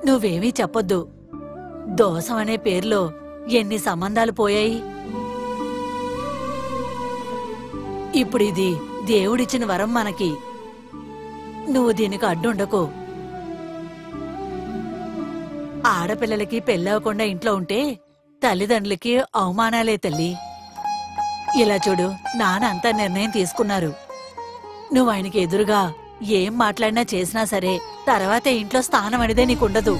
నువ్వేమీ చెప్పొద్దు. దోషం అనే పేర్లో ఎన్ని సంబంధాలు పోయాయి. ఇప్పుడిది దేవుడిచ్చిన వరం మనకి. నువ్వు దీనికి అడ్డుండకు. ఆడపిల్లలకి పెళ్ళవకుండా ఇంట్లో ఉంటే తల్లిదండ్రులకి అవమానాలే తల్లి. ఇలా చూడు, నాన్న అంతా నిర్ణయం తీసుకున్నారు. నువ్వు ఆయనకి ఎదురుగా ఏం మాట్లాడినా చేసినా సరే తర్వాతే ఇంట్లో స్థానం అనేదే నీకుండదు.